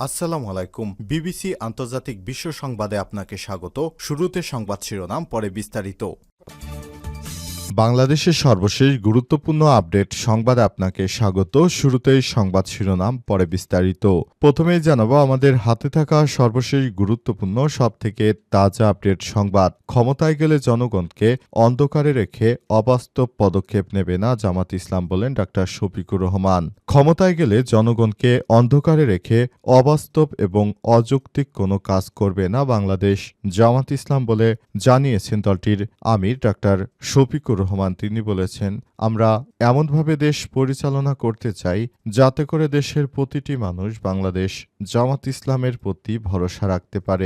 আসসালামু আলাইকুম। বিবিসি আন্তর্জাতিক বিশ্ব সংবাদে আপনাকে স্বাগত। শুরুতে সংবাদ শিরোনাম, পরে বিস্তারিত। বাংলাদেশের সর্বশেষ গুরুত্বপূর্ণ আপডেট সংবাদে আপনাকে স্বাগত। শুরুতেই সংবাদ শিরোনাম, পরে বিস্তারিত। প্রথমেই জানাবো আমাদের হাতে থাকা সর্বশেষ গুরুত্বপূর্ণ সবথেকে তাজা আপডেট সংবাদ। ক্ষমতায় গেলে জনগণকে অন্ধকারে রেখে অবাস্তব পদক্ষেপ নেবে না জামাত ইসলাম, বলেন ডাক্তার শফিকুর রহমান। ক্ষমতায় গেলে জনগণকে অন্ধকারে রেখে অবাস্তব এবং অযৌক্তিক কোনো কাজ করবে না বাংলাদেশ জামাত ইসলাম বলে জানিয়েছেন দলটির আমির ডাক্তার শফিকুর রহমান। তিনি বলেছেন, আমরা এমনভাবে দেশ পরিচালনা করতে চাই যাতে করে দেশের প্রতিটি মানুষ বাংলাদেশ জামাত ইসলামের প্রতি ভরসা রাখতে পারে।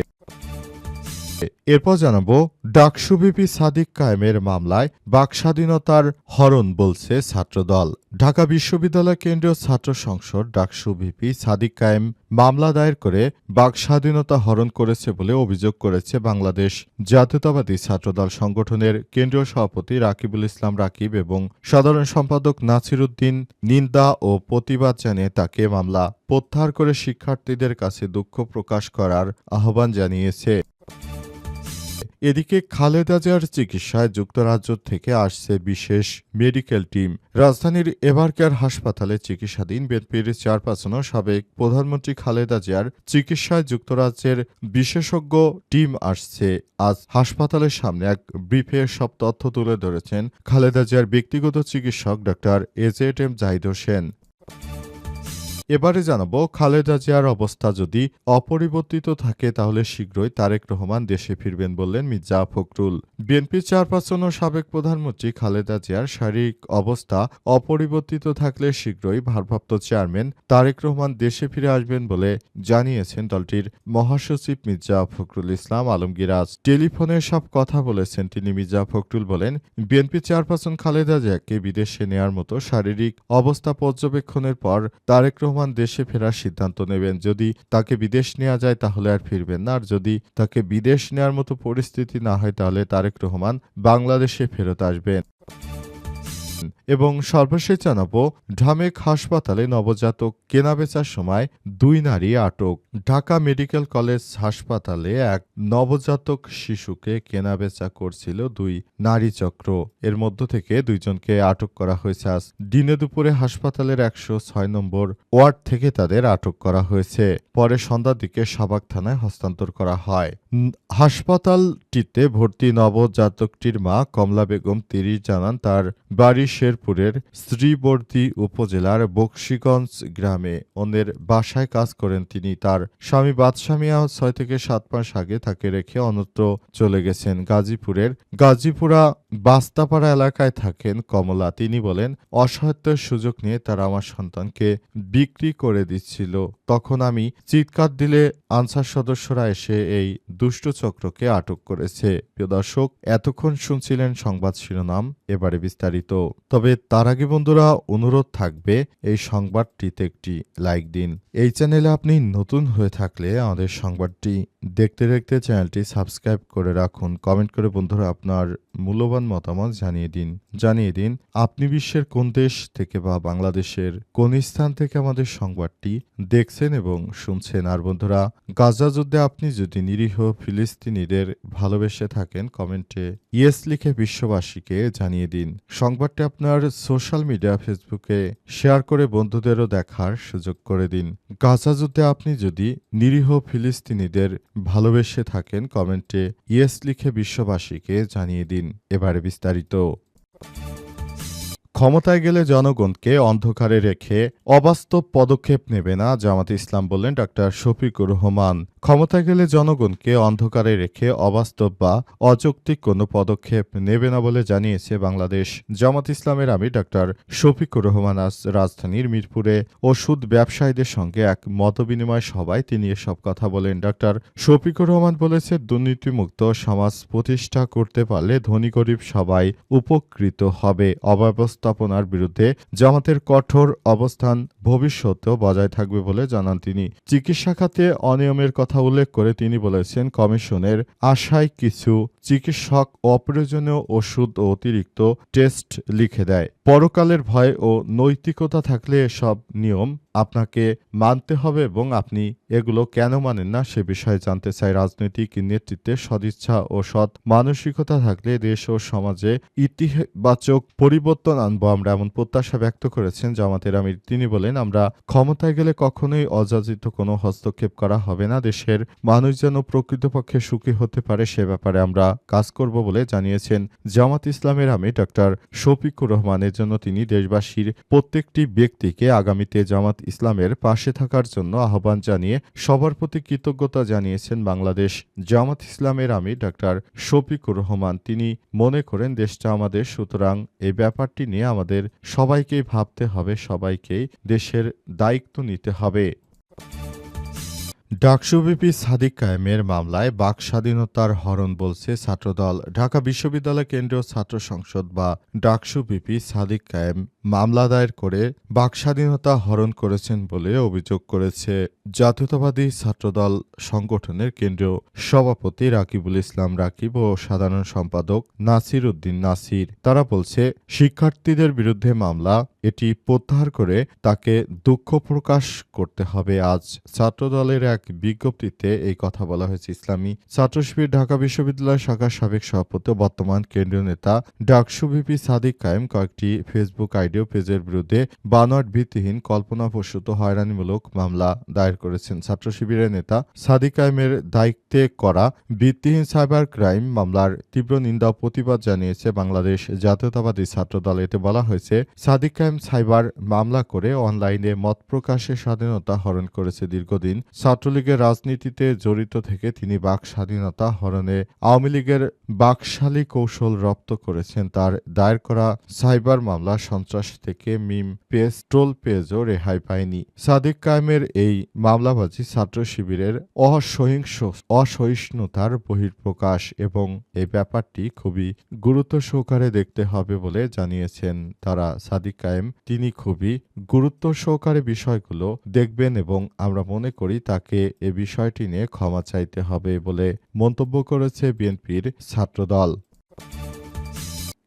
এরপর জানাবো ডাকসু ভিপি সাদিক কায়েমের মামলায় বাকস্বাধীনতার হরণ বলছে ছাত্রদল। ঢাকা বিশ্ববিদ্যালয় কেন্দ্রীয় ছাত্র সংসদ ডাকসু ভিপি সাদিক কায়েম মামলা দায়ের করে বাকস্বাধীনতা হরণ করেছে বলে অভিযোগ করেছে বাংলাদেশ জাতীয়তাবাদী ছাত্রদল সংগঠনের কেন্দ্রীয় সভাপতি রাকিবুল ইসলাম রাকিব এবং সাধারণ সম্পাদক নাসির উদ্দিন। নিন্দা ও প্রতিবাদ জানিয়ে তাকে মামলা প্রত্যাহার করে শিক্ষার্থীদের কাছে দুঃখ প্রকাশ করার আহ্বান জানিয়েছে। এদিকে খালেদা জিয়ার চিকিৎসায় যুক্তরাজ্য থেকে আসছে বিশেষ মেডিকেল টিম। রাজধানীর এভারকেয়ার হাসপাতালে চিকিৎসাধীন বিএনপির চেয়ারপারসন ও সাবেক প্রধানমন্ত্রী খালেদা জিয়ার চিকিৎসায় যুক্তরাজ্যের বিশেষজ্ঞ টিম আসছে। আজ হাসপাতালের সামনে এক ব্রিফে সব তথ্য তুলে ধরেছেন খালেদা জিয়ার ব্যক্তিগত চিকিৎসক ডাক্তার এজেড জাহিদ হোসেন। এবারে জানাবো খালেদা জিয়ার অবস্থা যদি অপরিবর্তিত থাকে তাহলে শীঘ্রই তারেক রহমান দেশে ফিরবেন বললেন মির্জা ফখরুল। বিএনপি চেয়ারপারসন ও সাবেক প্রধানমন্ত্রী খালেদা জিয়ার শারীরিক অবস্থা অপরিবর্তিত থাকলে শীঘ্রই ভারপ্রাপ্ত চেয়ারম্যান তারেক রহমান দেশে ফিরে আসবেন বলে জানিয়েছেন দলটির মহাসচিব মির্জা ফখরুল ইসলাম আলমগীর। আজ টেলিফোনে সব কথা বলেছেন তিনি। মির্জা ফখরুল বলেন, বিএনপি চেয়ারপারসন খালেদা জিয়াকে বিদেশে নেয়ার মতো শারীরিক অবস্থা পর্যবেক্ষণের পর তারেক রহমান দেশে ফেরার সিদ্ধান্ত নেবেন। যদি তাকে বিদেশ নেওয়া যায় তাহলে আর ফিরবেন না, আর যদি তাকে বিদেশ নেওয়ার মতো পরিস্থিতি না হয় তাহলে তারেক রহমান বাংলাদেশে ফেরত আসবেন। এবং সর্বশেষ জানাবো ঢামেক হাসপাতালে নবজাতক কেনাবেচার সময় 2 নারী আটক। ঢাকা মেডিকেল কলেজ হাসপাতালে এক নবজাতক শিশুকে কেনাবেচা করছিল 2 নারী চক্র। এর মধ্য থেকে 2 জনকে আটক করা হয়েছে। আজ দিনে দুপুরে হাসপাতালের 106 নম্বর ওয়ার্ড থেকে তাদের আটক করা হয়েছে। পরে সন্ধ্যার দিকে সাভার থানায় হস্তান্তর করা হয়। হাসপাতালটিতে ভর্তি নবজাতকটির মা কমলা বেগম 30 জানান তার বাড়ি শেরপুরের শ্রীবর্দী উপজেলার বকশীগঞ্জ গ্রামে। অন্যের বাসায় কাজ করেন তিনি। তার স্বামী বাদশাহ মিয়া 6 থেকে 7 মাস আগে তাকে রেখে অন্যত্র চলে গেছেন। গাজীপুরের গাজীপুরা বাস্তাপাড়া এলাকায় থাকেন কমলা। তিনি বলেন, অসহায়ত্বের সুযোগ নিয়ে তারা আমার সন্তানকে বিক্রি করে দিচ্ছিল। তখন আমি চিৎকার দিলে আনসার সদস্যরা এসে এই দুষ্ট চক্রকে আটক করেছে। প্রিয় দর্শক, এতক্ষণ শুনছিলেন সংবাদ শিরোনাম, এবারে বিস্তারিত। তবে তার আগে বন্ধুরা অনুরোধ থাকবে এই সংবাদটিতে একটি লাইক দিন। এই চ্যানেলে আপনি নতুন হয়ে থাকলে আমাদের সংবাদটি দেখতে দেখতে চ্যানেলটি সাবস্ক্রাইব করে রাখুন। কমেন্ট করে বন্ধুরা আপনার মূল্যবান মতামত জানিয়ে দিন আপনি বিশ্বের কোন দেশ থেকে বা বাংলাদেশের কোন স্থান থেকে আমাদের সংবাদটি দেখছেন এবং শুনছেন। আর বন্ধুরা, গাজা যুদ্ধে আপনি যদি নিরীহ ফিলিস্তিনিদের ভালোবেসে থাকেন কমেন্টে ইয়েস লিখে বিশ্ববাসীকে জানিয়ে দিন। সংবাদটি আপনার সোশ্যাল মিডিয়া ফেসবুকে শেয়ার করে বন্ধুদেরও দেখার সুযোগ করে দিন। গাজা যুদ্ধে আপনি যদি নিরীহ ফিলিস্তিনিদের ভালোবেসে থাকেন কমেন্টে ইয়েস লিখে বিশ্ববাসীকে জানিয়ে দিন। এবারে বিস্তারিত। ক্ষমতায় গেলে জনগণকে অন্ধকারে রেখে অবাস্তব পদক্ষেপ নেবে না জামাত ইসলাম, বললেন ডাক্তার শফিকুর রহমান। ক্ষমতায় গেলে জনগণকে অন্ধকারে রেখে অবাস্তব বা অযৌক্তিক কোনো পদক্ষেপ নেবে না বলে জানিয়েছে বাংলাদেশ জামাত ইসলামের আমির ডাক্তার শফিকুর রহমান। আজ রাজধানীর মিরপুরে ওষুধ ব্যবসায়ীদের সঙ্গে এক মতবিনিময় সভায় তিনি এসব কথা বলেন। ডাক্তার শফিকুর রহমান বলেছেন, দুর্নীতিমুক্ত সমাজ প্রতিষ্ঠা করতে পারলে ধনী গরিব সবাই উপকৃত হবে। অব্যবস্থাপনার বিরুদ্ধে জামাতের কঠোর অবস্থান ভবিষ্যতেও বজায় থাকবে বলে জানান তিনি। চিকিৎসা খাতে অনিয়মের কথা উল্লেখ করে তিনি বলেছেন, কমিশনের আশায় কিছু চিকিৎসক অপ্রয়োজনীয় ওষুধ ও অতিরিক্ত টেস্ট লিখে দেয়। পরকালের ভয় ও নৈতিকতা থাকলে এসব নিয়ম আপনাকে মানতে হবে এবং আপনি এগুলো কেন মানেন না সে বিষয়ে জানতে চাই। রাজনৈতিক নেতৃত্বে সদিচ্ছা ও সৎ মানসিকতা থাকলে দেশ ও সমাজে ইতিবাচক পরিবর্তন আনবো আমরা, এমন প্রত্যাশা ব্যক্ত করেছেন জামাতের আমির। তিনি বলেন, আমরা ক্ষমতায় গেলে কখনোই অযাচিত কোনো হস্তক্ষেপ করা হবে না। দেশের মানুষ যেন প্রকৃতপক্ষে সুখী হতে পারে সে ব্যাপারে আমরা কাজ করব বলে জানিয়েছেন জামাত ইসলামের আমির ডক্টর শফিকুর রহমান। এর জন্য তিনি দেশবাসীর প্রত্যেকটি ব্যক্তিকে আগামীতে জামাত ইসলামের পাশে থাকার জন্য আহ্বান জানিয়ে সবার প্রতি কৃতজ্ঞতা জানিয়েছেন বাংলাদেশ জামাত ইসলামের আমির ডক্টর শফিকুর রহমান। তিনি মনে করেন দেশটা আমাদের, সুতরাং এই ব্যাপারটি নিয়ে আমাদের সবাইকেই ভাবতে হবে, সবাইকেই দেশের দায়িত্ব নিতে হবে। ডাকসু ভিপি সাদিক কায়েমের মামলায় বাক স্বাধীনতার হরণ বলছে ছাত্রদল। ঢাকা বিশ্ববিদ্যালয় কেন্দ্রীয় ছাত্র সংসদ বা ডাকসু ভিপি সাদিক কায়েম মামলা দায়ের করে বাক স্বাধীনতা হরণ করেছেন বলে অভিযোগ করেছে জাতীয়তাবাদী ছাত্রদল সংগঠনের কেন্দ্রীয় সভাপতি রাকিবুল ইসলাম রাকিব ও সাধারণ সম্পাদক নাসির উদ্দিন নাসির। তারা বলছে, শিক্ষার্থীদের বিরুদ্ধে মামলা, এটি প্রত্যাহার করে তাকে দুঃখ প্রকাশ করতে হবে। আজ ছাত্রদলের এক বিজ্ঞপ্তিতে এই কথা বলা হয়েছে। ইসলামী ছাত্র শিবির ঢাকা বিশ্ববিদ্যালয় শাখার সাবেক সভাপতি বর্তমান কেন্দ্রীয় নেতা ডাকসু ভিপি সাদিক কায়েম কয়েকটি ফেসবুক আইডি ও পেজের বিরুদ্ধে বানোয়াট ভিত্তিহীন কল্পনাপ্রসূত হয়রানিমূলক মামলা দায়ের করেছেন। ছাত্র শিবিরের নেতা সাদিক কায়েমের দায়িত্বে করা ভিত্তিহীন সাইবার ক্রাইম মামলার তীব্র নিন্দা ও প্রতিবাদ জানিয়েছে বাংলাদেশ জাতীয়তাবাদী ছাত্রদল। এতে বলা হয়েছে, সাদিক কায়েম সাইবার মামলা করে অনলাইনে মত প্রকাশের স্বাধীনতা হরণ করেছে। দীর্ঘদিন ছাত্রলীগের রাজনীতিতে জড়িত থেকে তিনি বাক স্বাধীনতা হরণে আওয়ামী লীগের বাকশালী কৌশল রপ্ত করেছেন। তার দায়ের করা সাইবার মামলা সন্ত্রাস থেকে মিম পেজ, ট্রোল পেজও রেহাই পায়নি। সাদিক কায়েমের এই মামলাবাজি ছাত্র শিবিরের অসহিষ্ণুতার বহিঃপ্রকাশ এবং এই ব্যাপারটি খুবই গুরুত্ব সহকারে দেখতে হবে বলে জানিয়েছেন তারা। সাদিক কায়েম তিনি খুবই গুরুত্ব সহকারে বিষয়গুলো দেখবেন এবং আমরা মনে করি তাকে এ বিষয়টি নিয়ে ক্ষমা চাইতে হবে বলে মন্তব্য করেছে বিএনপির ছাত্রদল।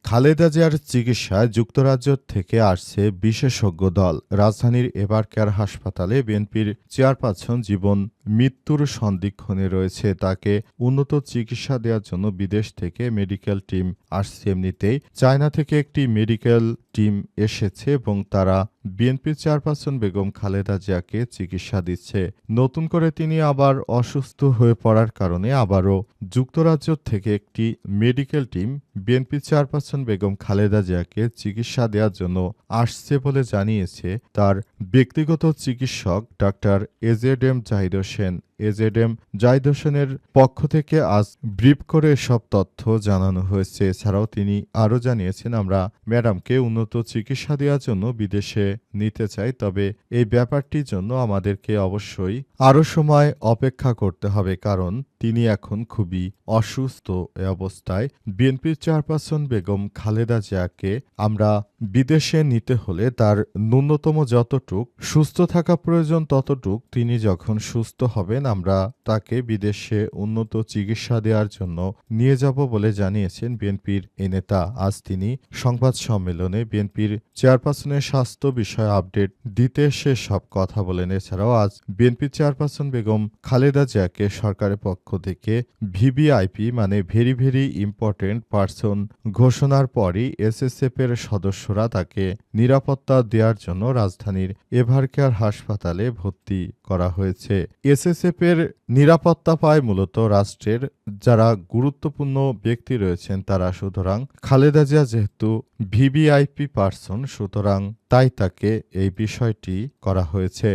খালেদা জিয়ার চিকিৎসায় যুক্তরাজ্য থেকে আসছে বিশেষজ্ঞ দল। রাজধানীর এবারকেয়ার হাসপাতালে বিএনপির চেয়ারপারসন জীবন মৃত্যুর সন্ধিক্ষণে রয়েছে। তাকে উন্নত চিকিৎসা দেওয়ার জন্য বিদেশ থেকে মেডিকেল টিম আসছে। এমনিতেই চায়না থেকে একটি মেডিকেল টিম এসেছে এবং তারা বিএনপির চেয়ারপারসন বেগম খালেদা জিয়াকে চিকিৎসা দিচ্ছে। নতুন করে তিনি আবার অসুস্থ হয়ে পড়ার কারণে আবারও যুক্তরাজ্য থেকে একটি মেডিকেল টিম বিএনপির চেয়ারপারসন বেগম খালেদা জিয়াকে চিকিৎসা দেওয়ার জন্য আসছে বলে জানিয়েছে তার ব্যক্তিগত চিকিৎসক doctor AZM Zahid Hossain. AZM Zahid হোসেনের পক্ষ থেকে আজ ব্রিফ করে এসব তথ্য জানানো হয়েছে। এছাড়াও তিনি আরও জানিয়েছেন, আমরা ম্যাডামকে উন্নত চিকিৎসা দেওয়ার জন্য বিদেশে নিতে চাই, তবে এই ব্যাপারটির জন্য আমাদেরকে অবশ্যই আরও সময় অপেক্ষা করতে হবে, কারণ তিনি এখন খুবই অসুস্থ। এ অবস্থায় বিএনপির চেয়ারপারসন বেগম খালেদা জিয়াকে আমরা বিদেশে নিতে হলে তার ন্যূনতম যতটুক সুস্থ থাকা প্রয়োজন ততটুক তিনি যখন সুস্থ হবেন আমরা তাকে বিদেশে উন্নত চিকিৎসা দেওয়ার জন্য নিয়ে যাব বলে জানিয়েছেন বিএনপির এই নেতা। আজ তিনি সংবাদ সম্মেলনে বিএনপির চেয়ারপারসনের স্বাস্থ্য বিষয়ে আপডেট দিতে সে সব কথা বলেন। এছাড়াও আজ বিএনপির চেয়ারপারসন বেগম খালেদা জিয়াকে সরকারের পক্ষ থেকে ভিভিআইপি মানে ভেরি ভেরি ইম্পর্টেন্ট পারসন ঘোষণার পরই এসএসএফ এর সদস্যরা তাকে নিরাপত্তা দেওয়ার জন্য রাজধানীর এভারকেয়ার হাসপাতালে ভর্তি করা হয়েছে। এসএসএফ এর নিরাপত্তা পায় মূলত রাষ্ট্রের যারা গুরুত্বপূর্ণ ব্যক্তি রয়েছেন তারা। সুতরাং খালেদা জিয়া যেহেতু ভিভিআইপি পারসন, সুতরাং তাই তাকে এই বিষয়টি করা হয়েছে।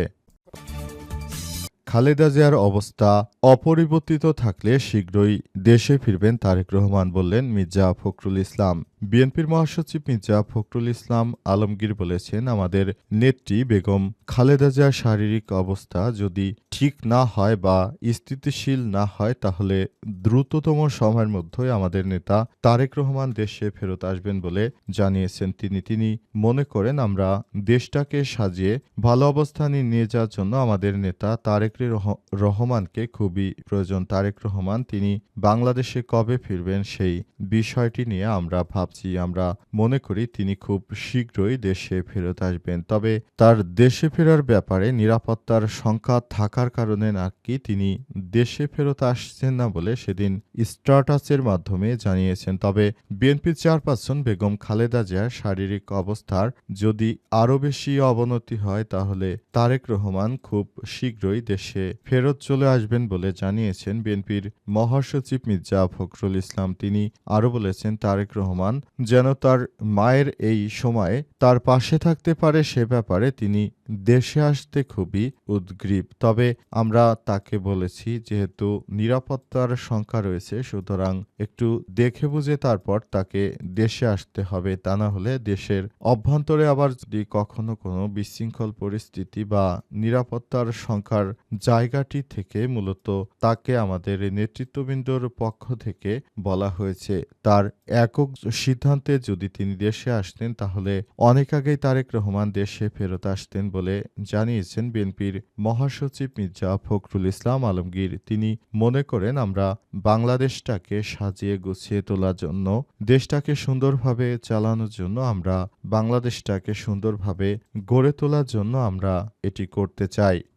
খালেদা জিয়ার অবস্থা অপরিবর্তিত থাকলে শীঘ্রই দেশে ফিরবেন তারেক রহমান, বললেন মির্জা ফখরুল ইসলাম। বিএনপির মহাসচিব মির্জা ফখরুল ইসলাম আলমগীর বলেছেন, আমাদের নেত্রী বেগম খালেদা জিয়ার শারীরিক অবস্থা যদি ঠিক না হয় বা স্থিতিশীল না হয় তাহলে দ্রুততম সময়ের মধ্যেই আমাদের নেতা তারেক রহমান দেশে ফেরত আসবেন বলে জানিয়েছেন তিনি মনে করেন আমরা দেশটাকে সাজিয়ে ভালো অবস্থানে নিয়ে যাওয়ার জন্য আমাদের নেতা তারেক রহমানকে খুবই প্রয়োজন। তারেক রহমান তিনি বাংলাদেশে কবে ফিরবেন সেই বিষয়টি নিয়ে আমরা ভাবছি, আমরা মনে করি তিনি খুব শীঘ্রই দেশে ফেরত আসবেন। তবে তার দেশে ফেরার ব্যাপারে নিরাপত্তার শঙ্কা থাকার কারণে নাকি তিনি দেশে ফেরত আসছেন না বলে সেদিন স্ট্যাটাসের মাধ্যমে জানিয়েছেন। তবে বিএনপির চেয়ারপারসন বেগম খালেদা জিয়ার শারীরিক অবস্থার যদি আরও বেশি অবনতি হয় তাহলে তারেক রহমান খুব শীঘ্রই দেশে ফেরত চলে আসবেন বলে জানিয়েছেন বিএনপির মহাসচিব মির্জা ফখরুল ইসলাম। তিনি আরও বলেছেন, তারেক রহমান যেন তার মায়ের এই সময়ে তার পাশে থাকতে পারে সে ব্যাপারে তিনি দেশে আসতে খুবই উদগ্রীব। তবে আমরা তাকে বলেছি যেহেতু নিরাপত্তার শঙ্কা রয়েছে সুতরাং একটু দেখে বুঝে তারপর তাকে দেশে আসতে হবে। তা না হলে দেশের অভ্যন্তরে আবার যদি কখনো কোনো বিশৃঙ্খল পরিস্থিতি বা নিরাপত্তার শঙ্কার জায়গাটি থেকে মূলত তাকে আমাদের নেতৃত্ববৃন্দর পক্ষ থেকে বলা হয়েছে তার একক সিদ্ধান্তে যদি তিনি দেশে আসতেন তাহলে অনেক আগেই তারেক রহমান দেশে ফেরত আসতেন বলে জানিয়েছেন বিএনপির মহাসচিব মির্জা ফখরুল ইসলাম আলমগীর। তিনি মনে করেন, আমরা বাংলাদেশটাকে সাজিয়ে গুছিয়ে তোলার জন্য, দেশটাকে সুন্দরভাবে চালানোর জন্য, আমরা বাংলাদেশটাকে সুন্দরভাবে গড়ে তোলার জন্য আমরা এটি করতে চাই।